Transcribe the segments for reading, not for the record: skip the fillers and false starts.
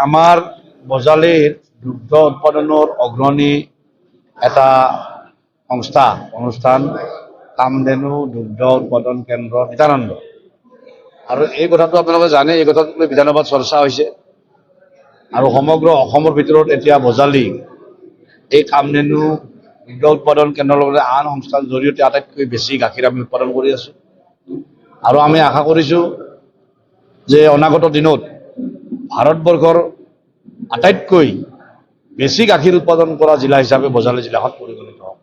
আমাৰ বজালিৰ দুগ্ধ উৎপাদনেৰ অগ্ৰণী এটা সংস্থা অনুষ্ঠান কামধেনু দুগ্ধ উৎপাদন কেন্দ্ৰ নিত্যানন্দ। আৰু এই কথাটো আপোনালোকে জানে, এই কথাটো বিধানসভাত চৰ্চা হৈছে আৰু সমগ্ৰ অসমৰ ভিতৰত এতিয়া বজালি এই কামধেনু দুগ্ধ উৎপাদন কেন্দ্ৰৰ লগতে আন সংস্থাৰ জৰিয়তে আটাইতকৈ বেছি গাখীৰ আমি উৎপাদন কৰি আছোঁ। আৰু আমি আশা কৰিছোঁ যে অনাগত দিনত ভাৰতবৰ্ষৰ আটাইতকৈ বেছি গাখীৰ উৎপাদন কৰা জিলা হিচাপে বজালি জিলাখন পৰিগণিত হ'ব।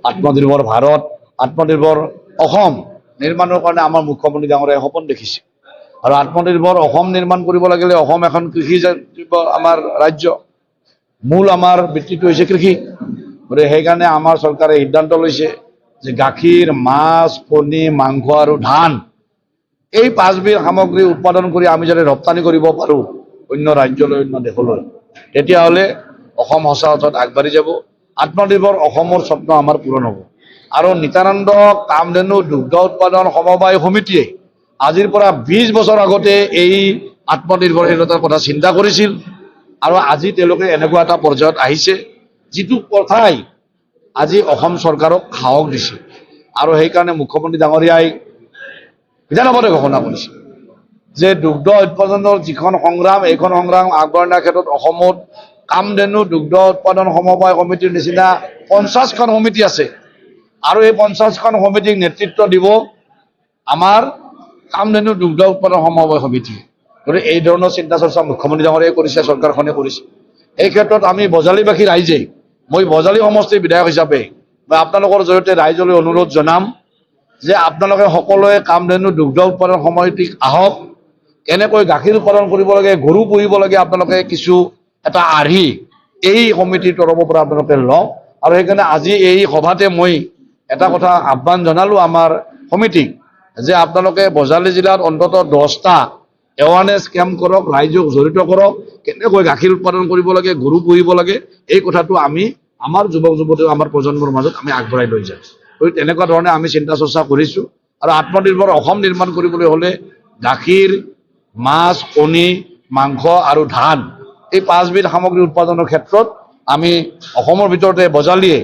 আত্মনিৰ্ভৰ ভাৰত, আত্মনিৰ্ভৰ অসম নিৰ্মাণৰ কাৰণে আমাৰ মুখ্যমন্ত্ৰী ডাঙৰীয়াই সপোন দেখিছে। আৰু আত্মনিৰ্ভৰ অসম নিৰ্মাণ কৰিব লাগিলে অসম এখন কৃষি আমাৰ ৰাজ্য, মূল আমাৰ বৃত্তিটো হৈছে কৃষি। গতিকে সেইকাৰণে আমাৰ চৰকাৰে সিদ্ধান্ত লৈছে যে গাখীৰ, মাছ, কণী, মাংস আৰু ধান এই পাঁচবিধ সামগ্ৰী উৎপাদন কৰি আমি যদি ৰপ্তানি কৰিব পাৰোঁ অন্য ৰাজ্যলৈ, অন্য দেশলৈ, তেতিয়াহ'লে অসম সঁচা অৰ্থত আগবাঢ়ি যাব। আত্মনিৰ্ভৰ অসমৰ স্বপ্ন আমাৰ পূৰণ হ'ব। আৰু নিত্যানন্দ কামধেনু দুগ্ধ উৎপাদন সমবায় সমিতিয়ে আজিৰ পৰা 20 বছৰ আগতে এই আত্মনিৰ্ভৰশীলতাৰ কথা চিন্তা কৰিছিল আৰু আজি তেওঁলোকে এনেকুৱা এটা পৰ্যায়ত আহিছে যিটো কথাই আজি অসম চৰকাৰক সাহস দিছে। আৰু সেইকাৰণে মুখ্যমন্ত্ৰী ডাঙৰীয়াই বিধানসভাতে ঘোষণা কৰিছে যে দুগ্ধ উৎপাদনৰ যিখন সংগ্ৰাম, এইখন সংগ্ৰাম আগবঢ়াই নিয়াৰ ক্ষেত্ৰত অসমত কামধেনু দুগ্ধ উৎপাদন সমবায় সমিতিৰ নিচিনা 50খন সমিতি আছে আৰু এই 50খন সমিতিক নেতৃত্ব দিব আমাৰ কামধেনু দুগ্ধ উৎপাদন সমবায় সমিতি। গতিকে এই ধৰণৰ চিন্তা চৰ্চা মুখ্যমন্ত্ৰী ডাঙৰীয়াই কৰিছে, চৰকাৰখনে কৰিছে। এই ক্ষেত্ৰত আমি বজালিবাসী ৰাইজে, মই বজালি সমষ্টিৰ বিধায়ক হিচাপে মই আপোনালোকৰ জৰিয়তে ৰাইজলৈ অনুৰোধ জনাম যে আপোনালোকে সকলোৱে কামধেনু দুগ্ধ উৎপাদন সমিতিক আহক। কেনেকৈ গাখীৰ উৎপাদন কৰিব লাগে, গৰু পুহিব লাগে, আপোনালোকে কিছু এটা আৰ্হি এই সমিতিৰ তৰফৰ পৰা আপোনালোকে লওক। আৰু সেইকাৰণে আজি এই সভাতে মই এটা কথা আহ্বান জনালোঁ আমাৰ সমিতিক যে আপোনালোকে বজালি জিলাত অন্ততঃ 10টা এৱাৰনেছ কেম্প কৰক, ৰাইজক জড়িত কৰক, কেনেকৈ গাখীৰ উৎপাদন কৰিব লাগে, গৰু পুহিব লাগে, এই কথাটো আমি আমাৰ যুৱক যুৱতী, আমাৰ প্ৰজন্মৰ মাজত আমি আগবঢ়াই লৈ যাম। গতিকে তেনেকুৱা ধৰণে আমি চিন্তা চৰ্চা কৰিছোঁ। আৰু আত্মনিৰ্ভৰ অসম নিৰ্মাণ কৰিবলৈ হ'লে গাখীৰ, মাছ, কণী, মাংস আৰু ধান এই পাঁচবিধ সামগ্ৰী উৎপাদনৰ ক্ষেত্ৰত আমি অসমৰ ভিতৰতে বজালিয়ে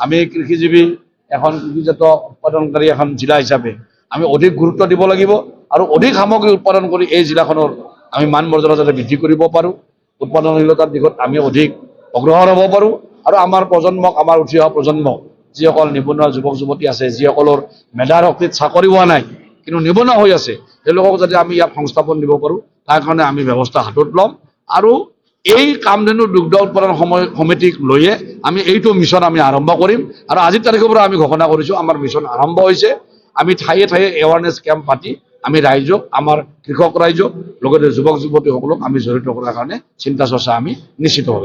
আমি কৃষিজীৱী এখন কৃষিজাত উৎপাদনকাৰী এখন জিলা হিচাপে আমি অধিক গুৰুত্ব দিব লাগিব আৰু অধিক সামগ্ৰী উৎপাদন কৰি এই জিলাখনৰ আমি মান মৰ্যাদা যাতে বৃদ্ধি কৰিব পাৰোঁ, উৎপাদনশীলতাৰ দিশত আমি অধিক অগ্ৰসৰ হ'ব পাৰোঁ। আৰু আমাৰ প্ৰজন্মক, আমাৰ উঠি অহা প্ৰজন্মক, যিসকল নিবনুৱা যুৱক যুৱতী আছে, যিসকলৰ মেধাৰ শক্তিত চাকৰি হোৱা নাই কিন্তু নিবনুৱা হৈ আছে, তেওঁলোকক যাতে আমি ইয়াত সংস্থাপন দিব পাৰোঁ তাৰ কাৰণে আমি ব্যৱস্থা হাতত ল'ম। আৰু এই কামধেনু দুগ্ধ উৎপাদন সমিতিক লৈয়ে আমি এইটো মিছন আমি আৰম্ভ কৰিম। আৰু আজিৰ তাৰিখৰ পৰা আমি ঘোষণা কৰিছোঁ আমাৰ মিছন আৰম্ভ হৈছে। আমি ঠায়ে ঠায়ে এৱাৰনেছ কেম্প পাতি আমি ৰাইজক, আমাৰ কৃষক ৰাইজক, লগতে যুৱক যুৱতীসকলক আমি জড়িত কৰাৰ কাৰণে চিন্তা চৰ্চা আমি নিশ্চিত হ'ব।